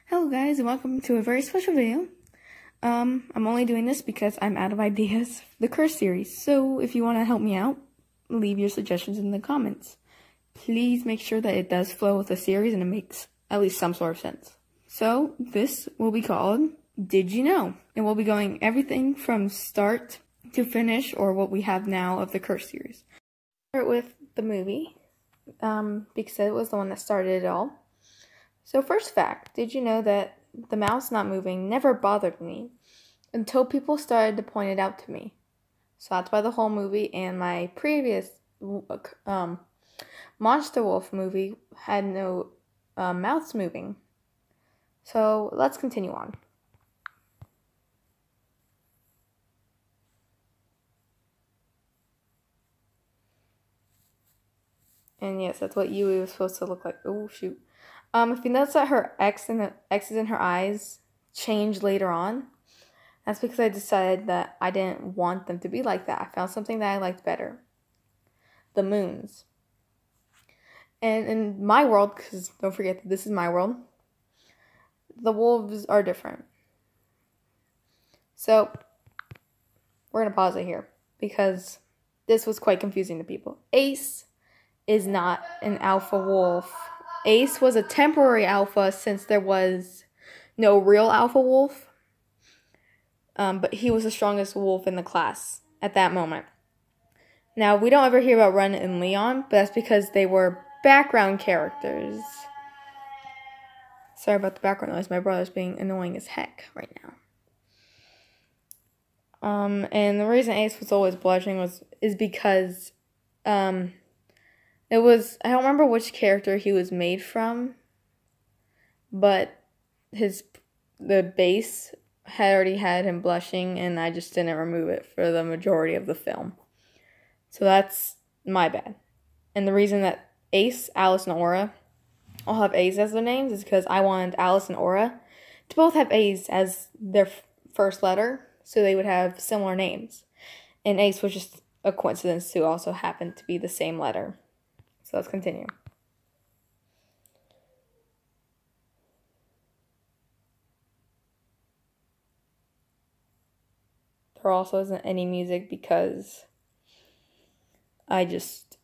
Hello guys, and welcome to a very special video. I'm only doing this because I'm out of ideas for the Curse series, so if you want to help me out, leave your suggestions in the comments. Please make sure that it does flow with the series and it makes at least some sort of sense. So, this will be called Did You Know? And we'll be going everything from start to finish, or what we have now of the Curse series. Start with the movie, because it was the one that started it all. So first fact, did you know that the mouse not moving never bothered me until people started to point it out to me? So that's why the whole movie and my previous Monster Wolf movie had no mouse moving. So let's continue on. And yes, that's what Yui was supposed to look like. Oh shoot. If you notice that her X's in her eyes change later on, that's because I decided that I didn't want them to be like that. I found something that I liked better. The moons. And in my world, because don't forget that this is my world, the wolves are different. So, we're going to pause it here, because this was quite confusing to people. Ace is not an alpha wolf. Ace was a temporary alpha since there was no real alpha wolf. But he was the strongest wolf in the class at that moment. Now, we don't ever hear about Ren and Leon, but that's because they were background characters. Sorry about the background noise. My brother's being annoying as heck right now. And the reason Ace was always blushing is because it was, I don't remember which character he was made from, but the base had already had him blushing, and I just didn't remove it for the majority of the film. So that's my bad. And the reason that Ace, Alice, and Aura all have A's as their names is because I wanted Alice and Aura to both have A's as their first letter, so they would have similar names. And Ace was just a coincidence to also happen to be the same letter. So let's continue. There also isn't any music because I just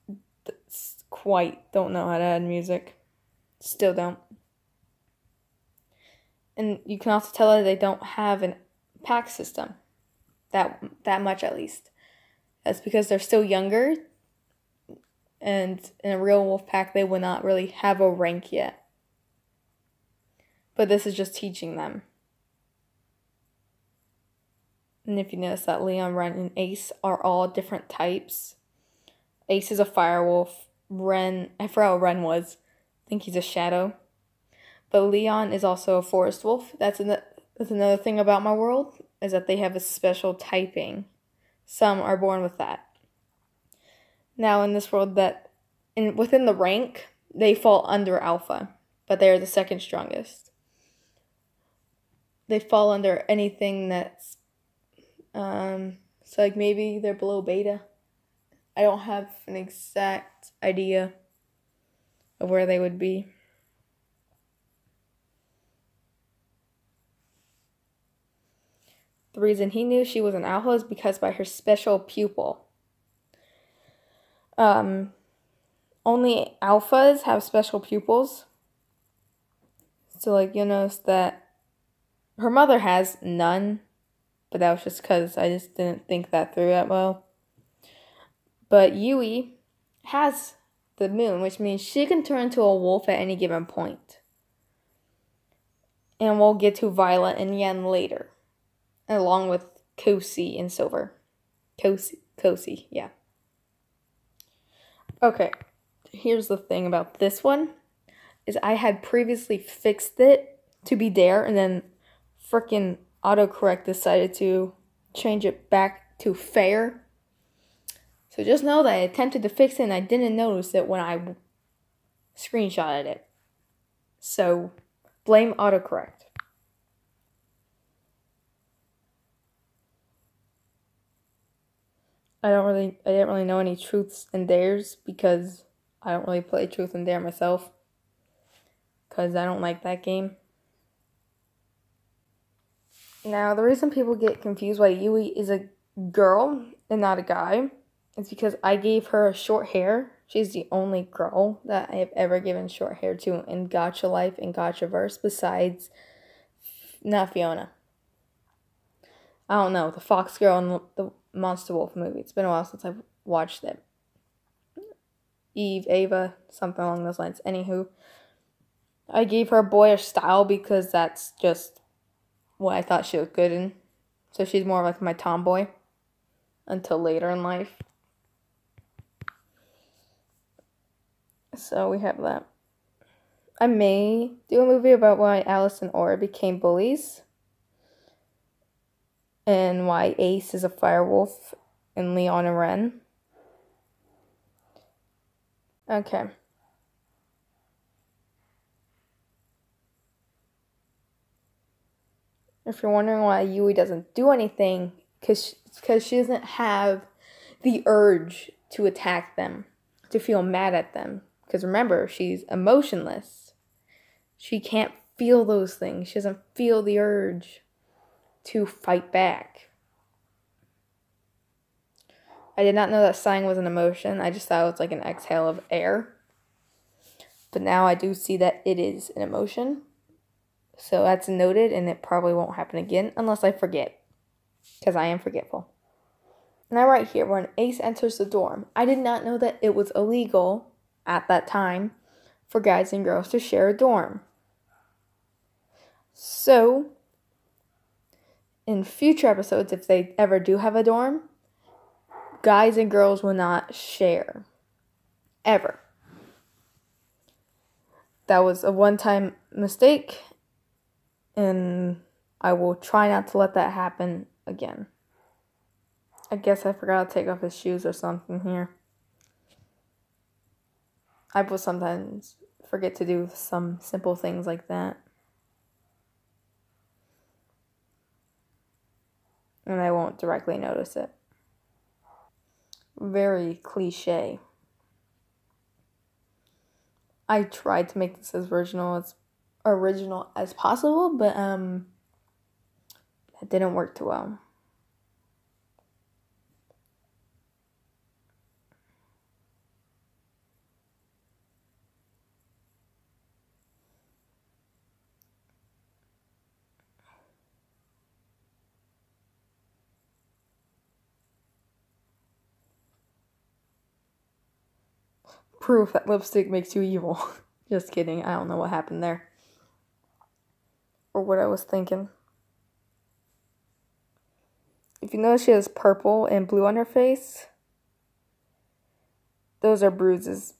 quite don't know how to add music. Still don't. And you can also tell that they don't have a pack system. That much at least. That's because they're still younger. And in a real wolf pack, they would not really have a rank yet. But this is just teaching them. And if you notice that Leon, Ren, and Ace are all different types. Ace is a fire wolf. Ren, I forgot what Ren was. I think he's a shadow. But Leon is also a forest wolf. That's another thing about my world, is that they have a special typing. Some are born with that. Now, in this world, within the rank, they fall under alpha, but they are the second strongest. They fall under anything that's, so like maybe they're below beta. I don't have an exact idea of where they would be. The reason he knew she was an alpha is because by her special pupil. Only alphas have special pupils. So, like, you'll notice that her mother has none. But that was just because I just didn't think that through that well. But Yui has the moon, which means she can turn into a wolf at any given point. And we'll get to Violet and Yen later. Along with Kosi and Silver. Kosi, yeah. Okay, here's the thing about this one, is I had previously fixed it to be Dare, and then frickin' autocorrect decided to change it back to Fair. So just know that I attempted to fix it and I didn't notice it when I screenshotted it. So, blame autocorrect. I didn't really know any truths and dares because I don't really play truth and dare myself. Because I don't like that game. Now, the reason people get confused why Yui is a girl and not a guy is because I gave her short hair. She's the only girl that I have ever given short hair to in Gacha Life and Gachaverse besides, not Fiona. I don't know, the Fox Girl and the Monster Wolf movie. It's been a while since I've watched it. Ava, something along those lines. Anywho, I gave her a boyish style because that's just what I thought she looked good in. So she's more like my tomboy until later in life. So we have that. I may do a movie about why Alice and Aura became bullies. And why Ace is a firewolf and Leon a Ren. Okay. If you're wondering why Yui doesn't do anything, because she doesn't have the urge to attack them, to feel mad at them. Because remember, she's emotionless. She can't feel those things. She doesn't feel the urge to fight back. I did not know that sighing was an emotion. I just thought it was like an exhale of air. But now I do see that it is an emotion. So that's noted, and it probably won't happen again unless I forget. Because I am forgetful. Now right here, when Ace enters the dorm, I did not know that it was illegal at that time for guys and girls to share a dorm. So, in future episodes, if they ever do have a dorm, guys and girls will not share. Ever. That was a one-time mistake, and I will try not to let that happen again. I guess I forgot to take off his shoes or something here. I will sometimes forget to do some simple things like that. And I won't directly notice it. Very cliche. I tried to make this as original as possible, but it didn't work too well. Proof that lipstick makes you evil. Just kidding. I don't know what happened there. Or what I was thinking. If you notice, she has purple and blue on her face. Those are bruises.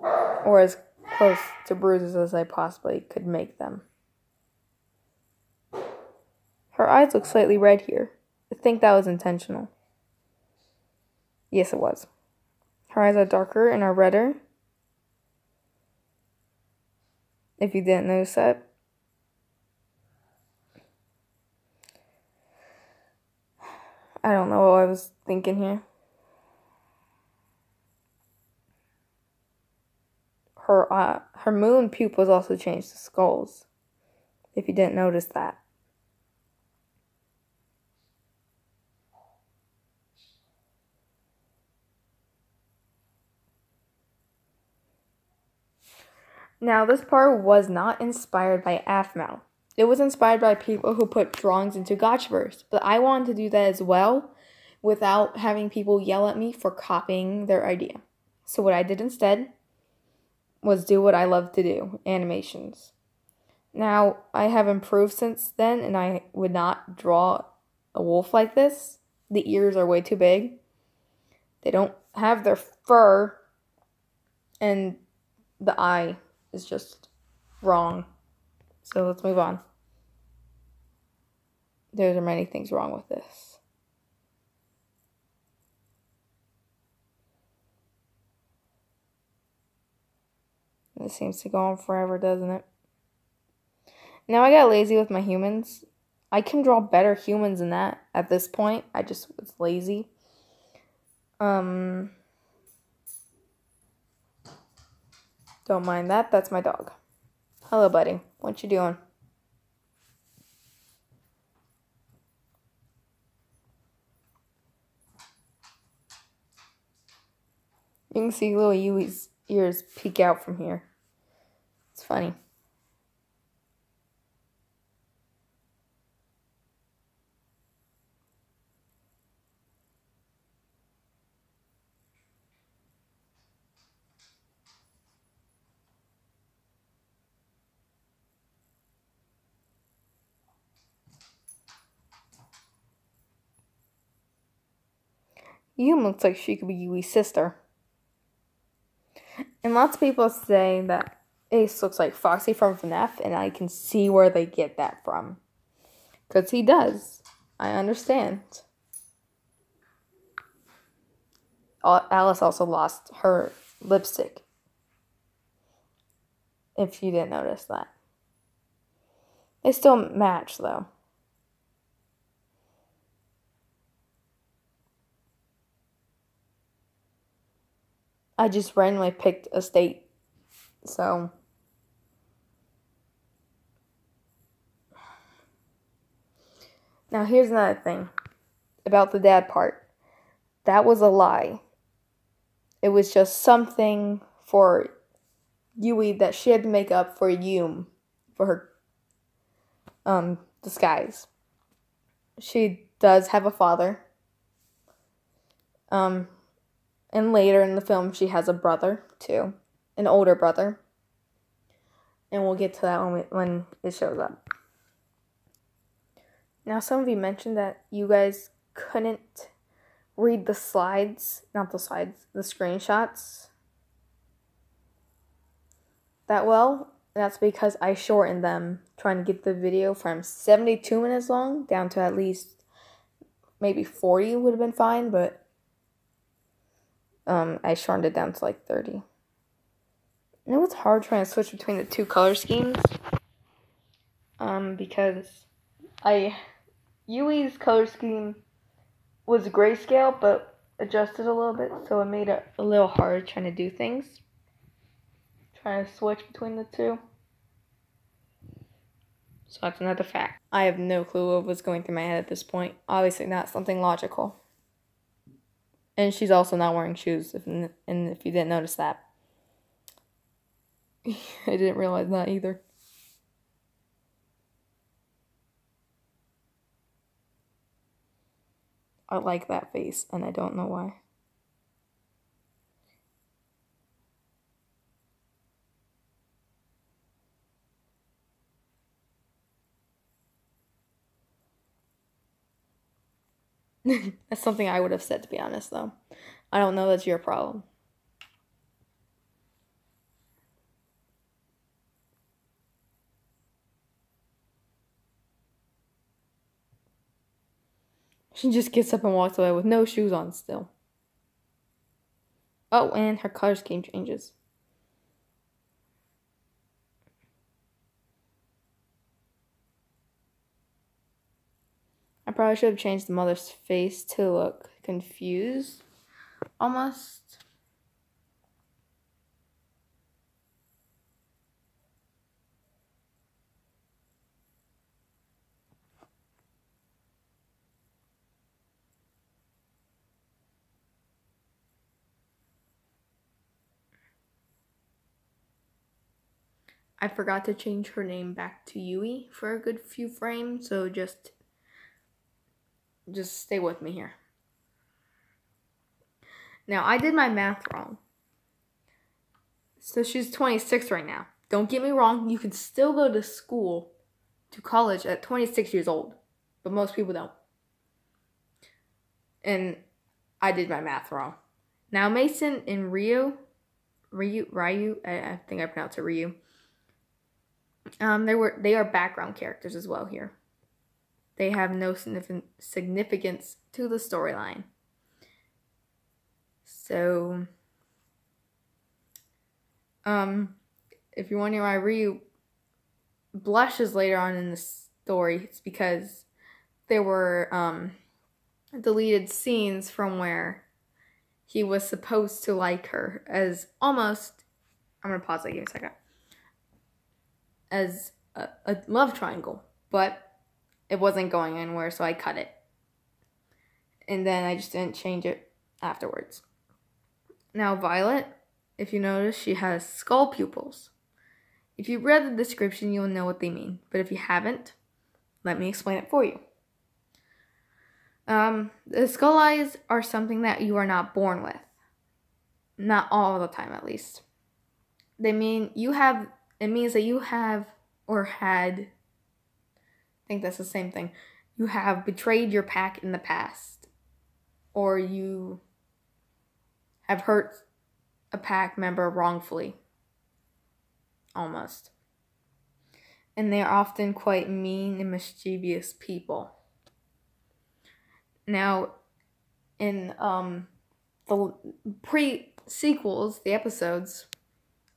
Or as close to bruises as I possibly could make them. Her eyes look slightly red here. I think that was intentional. Yes, it was. Her eyes are darker and are redder. If you didn't notice that. I don't know what I was thinking here. Her moon pupils also changed to skulls. If you didn't notice that. Now, this part was not inspired by Aphmau. It was inspired by people who put drawings into Gotchaverse, but I wanted to do that as well without having people yell at me for copying their idea. So what I did instead was do what I love to do, animations. Now, I have improved since then, and I would not draw a wolf like this. The ears are way too big. They don't have their fur, and the eye is just wrong. So let's move on. There are many things wrong with this. This seems to go on forever, doesn't it? Now I got lazy with my humans. I can draw better humans than that at this point. I just was lazy. Don't mind that. That's my dog. Hello, buddy. What you doing? You can see little Yui's ears peek out from here. It's funny. Yum looks like she could be Yui's sister. And lots of people say that Ace looks like Foxy from FNAF, and I can see where they get that from. Because he does. I understand. Alice also lost her lipstick. If you didn't notice that. They still match, though. I just randomly picked a state. So. Now here's another thing. About the dad part. That was a lie. It was just something for Yui that she had to make up for Yum. For her disguise. She does have a father. And later in the film, she has a brother, too. An older brother. And we'll get to that when it shows up. Now, some of you mentioned that you guys couldn't read the slides. Not the slides, the screenshots that well. That's because I shortened them, trying to get the video from 72 minutes long down to at least maybe 40 would have been fine, but I shortened it down to like 30. And it was hard trying to switch between the two color schemes. Because Yui's color scheme was grayscale, but adjusted a little bit, so it made it a little hard trying to do things. Trying to switch between the two. So that's another fact. I have no clue what was going through my head at this point. Obviously not something logical. And she's also not wearing shoes, if you didn't notice that. I didn't realize that either. I like that face, and I don't know why. That's something I would have said, to be honest, though. I don't know that's your problem. She just gets up and walks away with no shoes on still. Oh, and her color scheme changes. I probably should have changed the mother's face to look confused, almost. I forgot to change her name back to Yui for a good few frames, so just stay with me here. Now, I did my math wrong. So she's 26 right now. Don't get me wrong, you can still go to school, to college at 26 years old, but most people don't. And I did my math wrong. Now, Mason and Ryu, I think I pronounced it Ryu. They are background characters as well here. They have no significance to the storyline. So, if you're wondering why Ryu blushes later on in the story, it's because there were deleted scenes from where he was supposed to like her as almost, I'm going to pause that, give me a second, as a love triangle, but it wasn't going anywhere, so I cut it. And then I just didn't change it afterwards. Now Violet, if you notice, she has skull pupils. If you read the description, you'll know what they mean. But if you haven't, let me explain it for you. The skull eyes are something that you are not born with. Not all the time, at least. It means that you have or had, I think that's the same thing. You have betrayed your pack in the past. Or you have hurt a pack member wrongfully. Almost. And they are often quite mean and mischievous people. Now, in the pre-sequels, the episodes,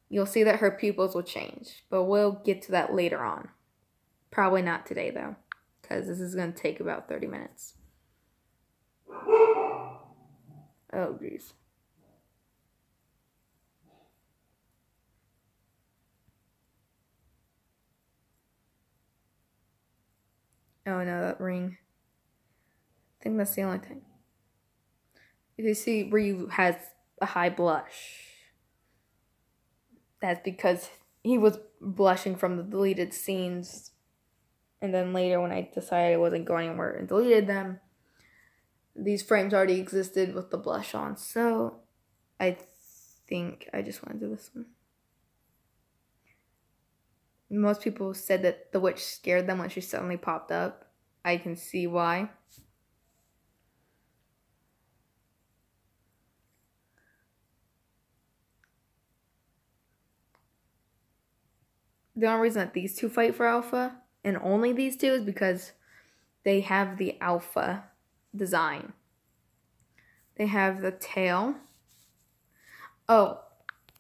you'll see that her pupils will change. But we'll get to that later on. Probably not today, though. Because this is going to take about 30 minutes. Oh, geez. Oh, no, that ring. I think that's the only thing. If you see Ryu has a high blush, that's because he was blushing from the deleted scenes. And then later when I decided I wasn't going anywhere and deleted them, these frames already existed with the blush on. So I think I just want to do this one. Most people said that the witch scared them when she suddenly popped up. I can see why. The only reason that these two fight for Alpha, and only these two, is because they have the Alpha design. They have the tail. Oh,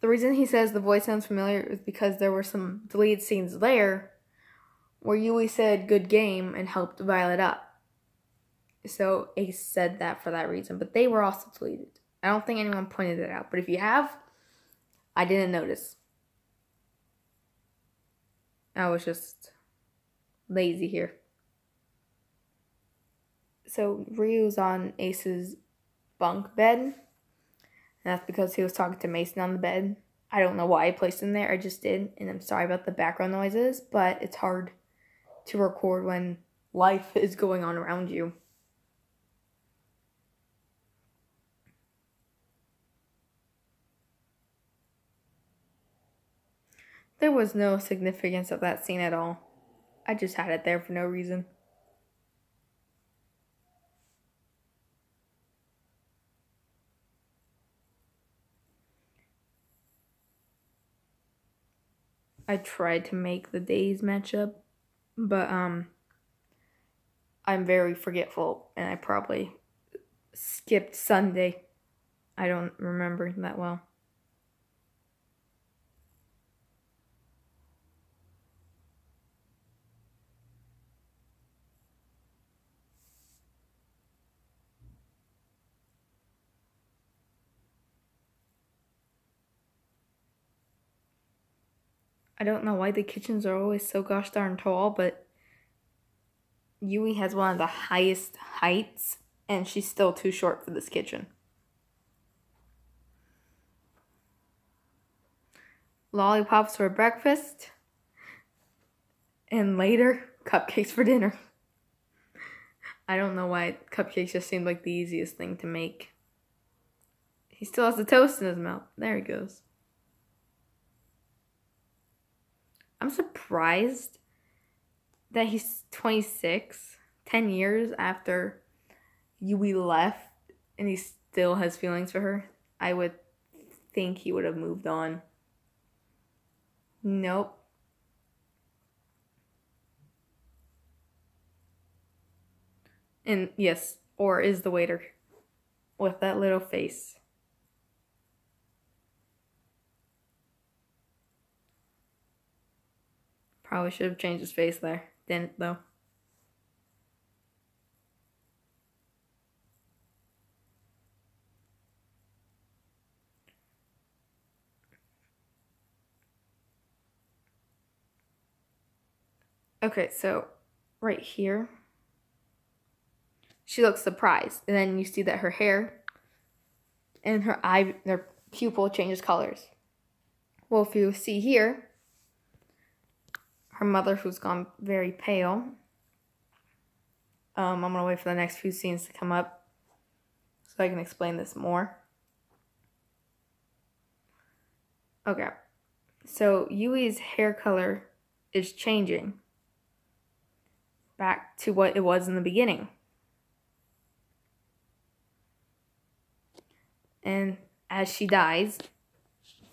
the reason he says the voice sounds familiar is because there were some deleted scenes there where Yui said good game and helped Violet up. So Ace said that for that reason, but they were also deleted. I don't think anyone pointed it out, but if you have, I didn't notice. I was just lazy here. So Ryu's on Ace's bunk bed. And that's because he was talking to Mason on the bed. I don't know why I placed him there. I just did. And I'm sorry about the background noises. But it's hard to record when life is going on around you. There was no significance of that scene at all. I just had it there for no reason. I tried to make the days match up, but I'm very forgetful and I probably skipped Sunday. I don't remember that well. I don't know why the kitchens are always so gosh darn tall, but Yui has one of the highest heights, and she's still too short for this kitchen. Lollipops for breakfast, and later, cupcakes for dinner. I don't know why cupcakes just seemed like the easiest thing to make. He still has the toast in his mouth. There he goes. I'm surprised that he's 26, 10 years after Yui left, and he still has feelings for her. I would think he would have moved on. Nope. And yes, or is the waiter with that little face. Probably should have changed his face there. Didn't, though. Okay, so right here, she looks surprised. And then you see that her hair and her pupil changes colors. Well, if you see here, her mother, who's gone very pale. I'm going to wait for the next few scenes to come up so I can explain this more. Okay. So Yui's hair color is changing back to what it was in the beginning. And as she dies,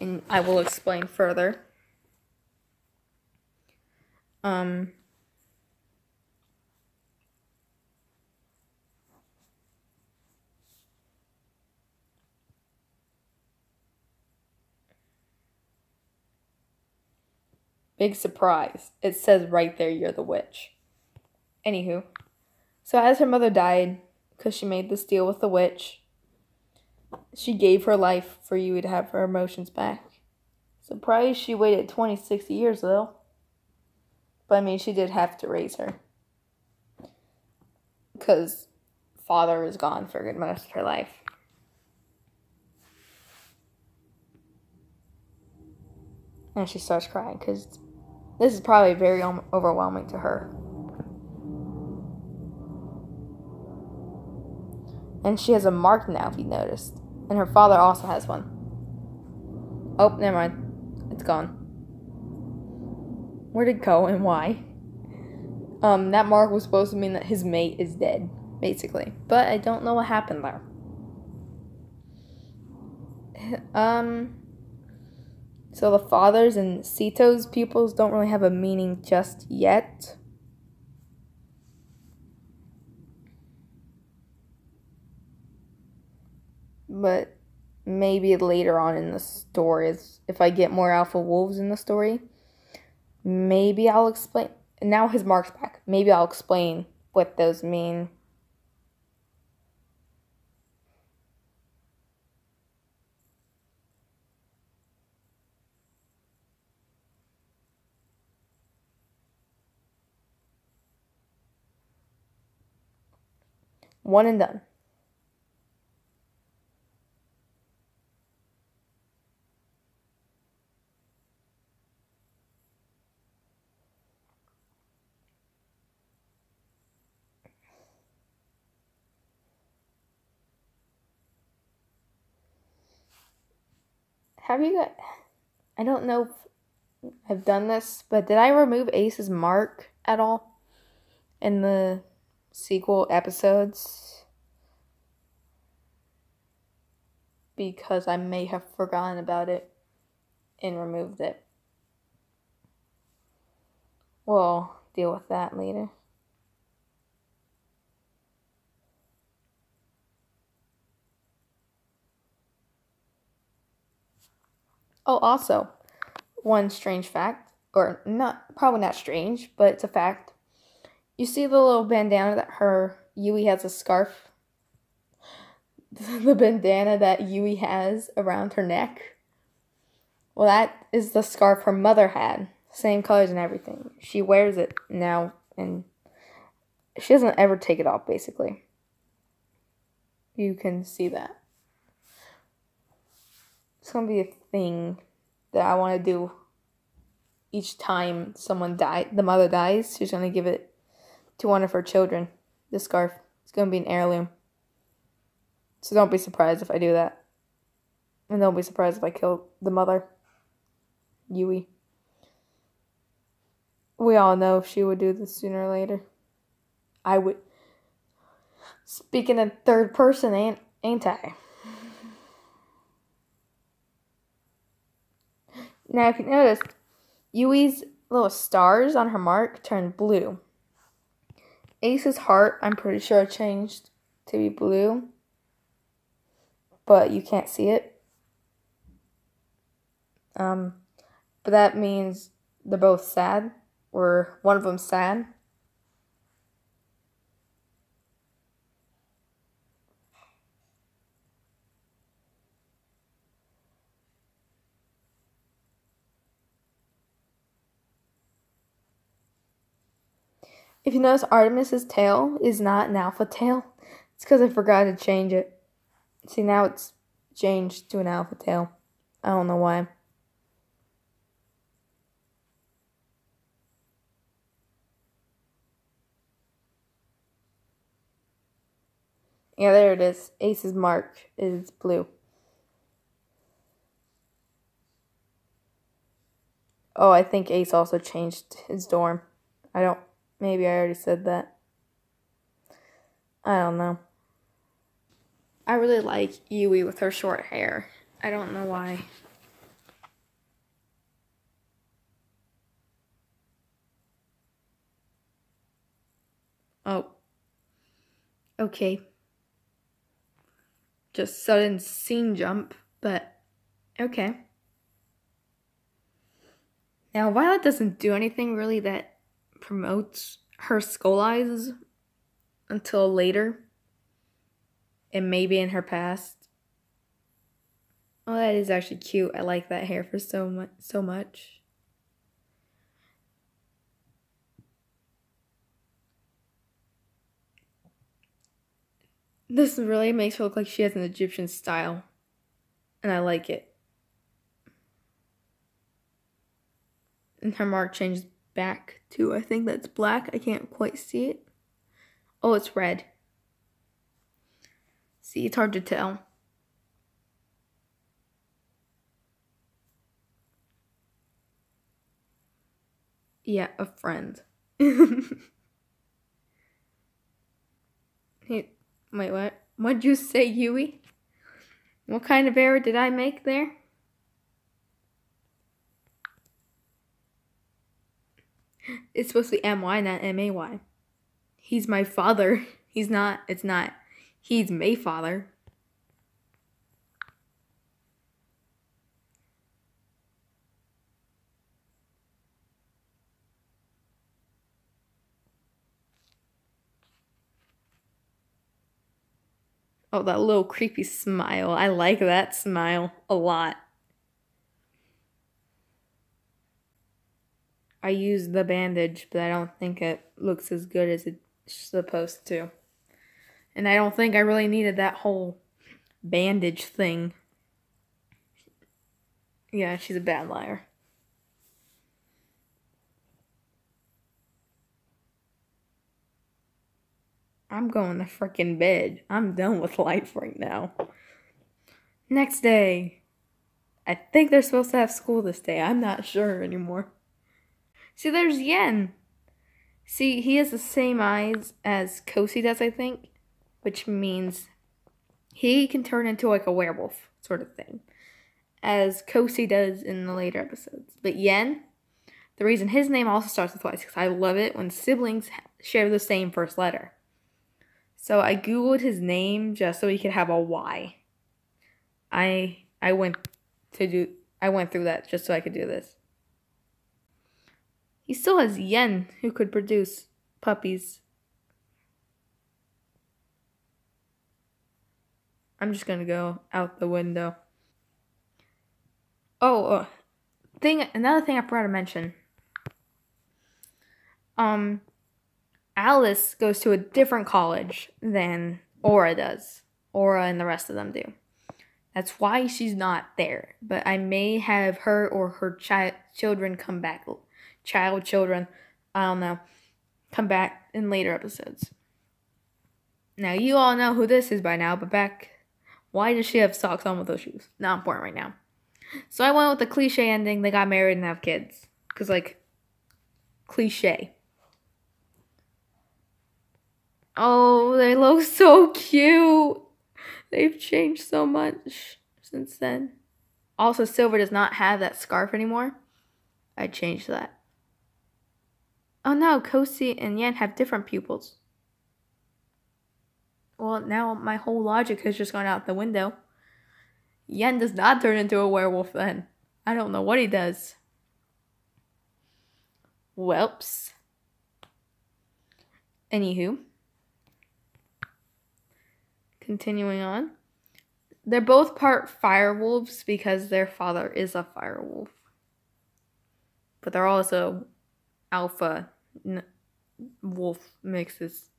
and I will explain further, big surprise. It says right there, you're the witch. Anywho, so as her mother died, because she made this deal with the witch, she gave her life for Yui to have her emotions back. Surprised she waited 26 years, though. But, I mean, she did have to raise her. Because father was gone for a good most of her life. And she starts crying, because this is probably very overwhelming to her. And she has a mark now, if you noticed. And her father also has one. Oh, never mind. It's gone. Where'd it go and why? That mark was supposed to mean that his mate is dead, basically. But I don't know what happened there. So the father's and Sito's pupils don't really have a meaning just yet. But maybe later on in the story, if I get more alpha wolves in the story, maybe I'll explain. Now his mark's back. Maybe I'll explain what those mean. One and done. Have you got... I don't know if I've done this, but did I remove Ace's mark at all in the sequel episodes? Because I may have forgotten about it and removed it. We'll deal with that later. Oh, also, one strange fact, or probably not strange, but it's a fact. You see the little bandana that Yui has a scarf? The bandana that Yui has around her neck? Well, that is the scarf her mother had. Same colors and everything. She wears it now, and she doesn't ever take it off, basically. You can see that. It's going to be a thing that I want to do each time the mother dies. She's going to give it to one of her children, the scarf. It's going to be an heirloom. So don't be surprised if I do that. And don't be surprised if I kill the mother, Yui. We all know she would do this sooner or later. I would. Speaking in third person, ain't I? Now, if you noticed, Yui's little stars on her mark turned blue. Ace's heart, I'm pretty sure, changed to be blue. But you can't see it. But that means they're both sad. Or one of them's sad. If you notice, Artemis's tail is not an alpha tail. It's because I forgot to change it. See, now it's changed to an alpha tail. I don't know why. Yeah, there it is. Ace's mark is blue. Oh, I think Ace also changed his dorm. Maybe I already said that. I don't know. I really like Yui with her short hair. I don't know why. Oh. Okay. Just sudden scene jump, but okay. Now, Violet doesn't do anything really that promotes her skull eyes until later. And maybe in her past. Oh, that is actually cute. I like that hair for so much. This really makes her look like she has an Egyptian style. And I like it. And her mark changes back to, I think that's black. I can't quite see it. Oh, it's red. See, it's hard to tell. Yeah, a friend. Hey, wait, what? What'd you say, Yui? What kind of error did I make there? It's supposed to be M-Y, not M-A-Y. He's my father. He's not. It's not. He's my father. Oh, that little creepy smile. I like that smile a lot. I used the bandage, but I don't think it looks as good as it's supposed to. And I don't think I really needed that whole bandage thing. Yeah, she's a bad liar. I'm going to frickin' bed. I'm done with life right now. Next day. I think they're supposed to have school this day. I'm not sure anymore. See, there's Yen. See, he has the same eyes as Kosi does, I think. Which means he can turn into like a werewolf sort of thing. As Kosi does in the later episodes. But Yen, the reason his name also starts with Y is because I love it when siblings share the same first letter. So I googled his name just so he could have a Y. I went through that just so I could do this. He still has Yen, who could produce puppies. I'm just gonna go out the window. Oh, another thing I forgot to mention. Alice goes to a different college than Aura does. Aura and the rest of them do. That's why she's not there. But I may have her or her children come back. Children, I don't know. Come back in later episodes. Now, you all know who this is by now, but why does she have socks on with those shoes? Not important right now. So I went with the cliche ending. They got married and have kids. Because, cliche. Oh, they look so cute. They've changed so much since then. Also, Silver does not have that scarf anymore. I changed that. Oh no, Kosi and Yen have different pupils. Well, now my whole logic has just gone out the window. Yen does not turn into a werewolf then. I don't know what he does. Welps. Anywho. Continuing on. They're both part firewolves because their father is a firewolf. But they're also alpha wolf mixes.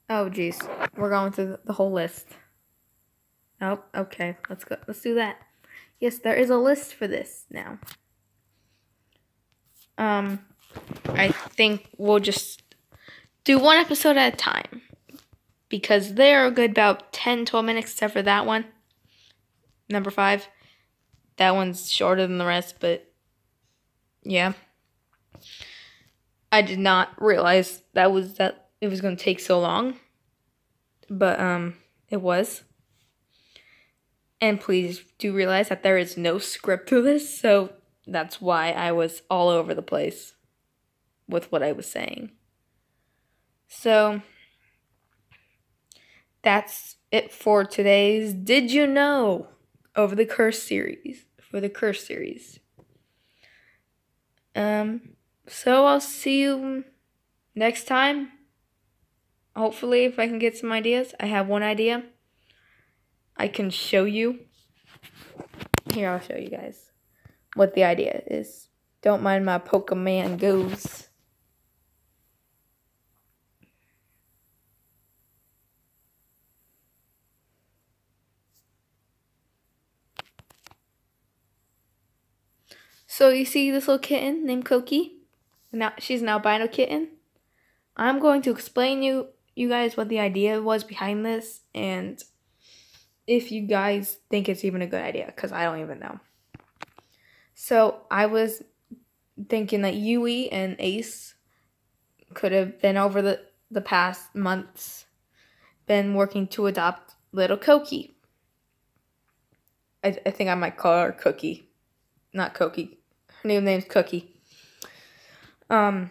Oh, jeez. We're going through the whole list. Oh, okay. Let's go. Let's do that. Yes, there is a list for this now. I think we'll just do one episode at a time. Because they're good about 10, 12 minutes, except for that one. Number 5. That one's shorter than the rest, but yeah. I did not realize that it was going to take so long. But it was. And please do realize that there is no script to this, so that's why I was all over the place with what I was saying. So that's it for today's Did You Know over the Curse series. For the Curse series. So I'll see you next time. Hopefully, if I can get some ideas. I have one idea. I can show you. Here, I'll show you guys what the idea is. Don't mind my Pokemon goes. So you see this little kitten named Koki? Now she's an albino kitten. I'm going to explain you guys what the idea was behind this, and if you guys think it's even a good idea, because I don't even know. So I was thinking that Yui and Ace could have been over the past months been working to adopt little Koki. I think I might call her Cookie, not Koki. Her new name's Cookie. To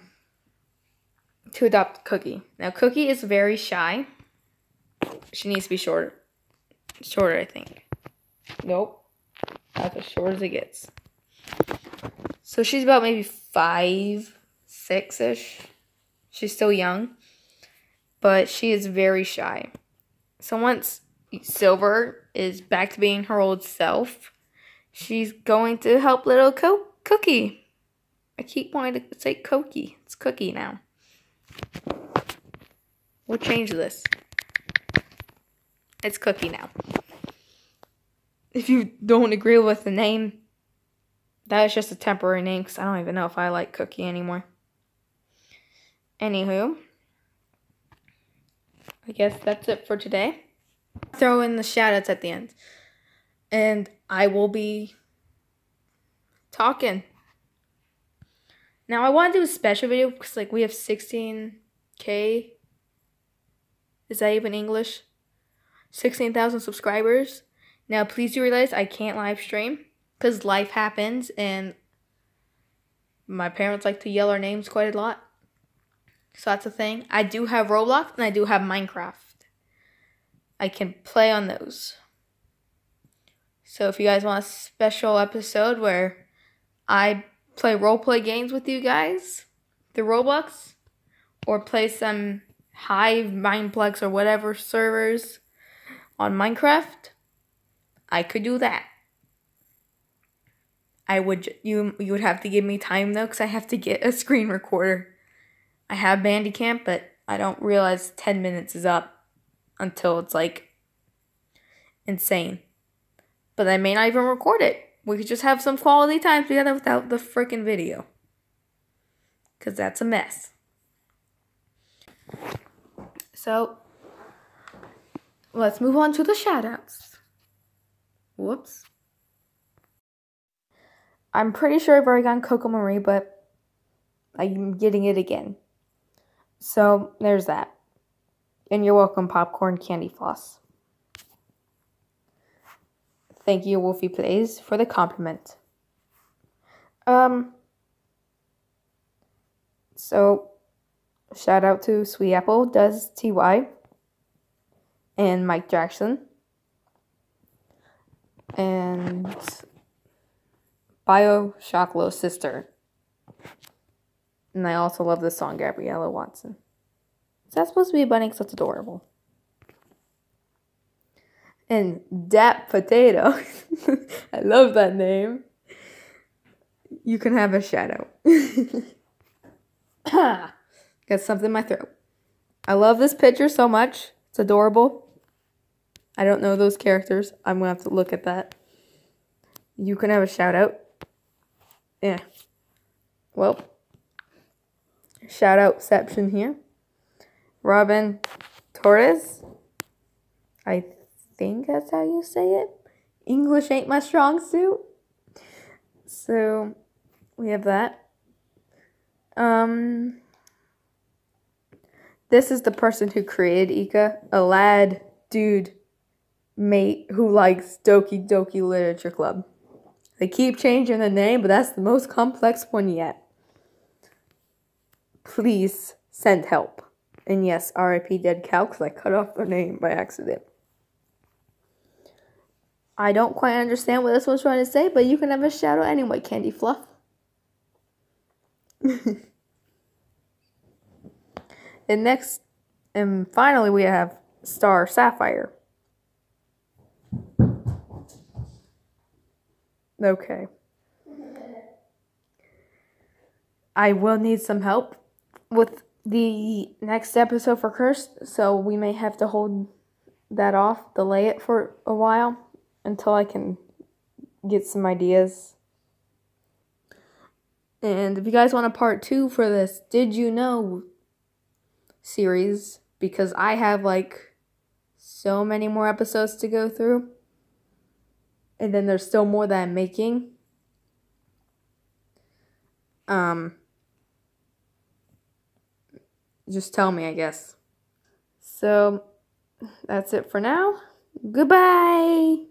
adopt Cookie. Now Cookie is very shy. She needs to be shorter. Shorter, I think. Nope. That's as short as it gets. So she's about maybe 5, 6-ish. She's still young. But she is very shy. So once Silver is back to being her old self, she's going to help little Cookie. I keep wanting to say Cookie. It's Cookie now. We'll change this. It's Cookie now. If you don't agree with the name, that is just a temporary name, because I don't even know if I like Cookie anymore. Anywho, I guess that's it for today. Throw in the shoutouts at the end. And I will be talking. Now, I want to do a special video because, we have 16K. Is that even English? 16,000 subscribers. Now, please do realize I can't live stream because life happens and my parents like to yell our names quite a lot. So that's a thing. I do have Roblox and I do have Minecraft. I can play on those. So if you guys want a special episode where I play roleplay games with you guys through Roblox, or play some Hive, Mineplex, or whatever servers on Minecraft, I could do that. You would have to give me time though, because I have to get a screen recorder. I have Bandicamp, but I don't realize 10 minutes is up until it's insane. But I may not even record it. We could just have some quality time together without the freaking video. Because that's a mess. So, let's move on to the shoutouts. Whoops. I'm pretty sure I've already gotten Coco Marie, but I'm getting it again. So, there's that. And you're welcome, Popcorn Candy Floss. Thank you, Wolfie Plays, for the compliment. So, shout out to Sweet Apple, Does TY, and Mike Jackson, and Bioshock Little Sister. And I also love the song Gabriella Watson. Is that supposed to be a bunny? Because that's adorable. And Dat Potato. I love that name. You can have a shout out. Got something in my throat. I love this picture so much. It's adorable. I don't know those characters. I'm going to have to look at that. You can have a shout out. Yeah. Well, shout outception here. Robin Torres. I think that's how you say it. English ain't my strong suit. So, we have that. This is the person who created Ika. A lad, dude, mate who likes Doki Doki Literature Club. They keep changing the name, but that's the most complex one yet. Please send help. And yes, RIP Dead Cow, because I cut off their name by accident. I don't quite understand what this one's trying to say, but you can have a shout out anyway, Candy Fluff. And next, and finally, we have Star Sapphire. Okay. I will need some help with the next episode for Cursed, so we may have to hold that off, delay it for a while until I can get some ideas. And if you guys want a part 2 for this Did You Know series, because I have like so many more episodes to go through, and then there's still more that I'm making. Just tell me, I guess. So, that's it for now. Goodbye!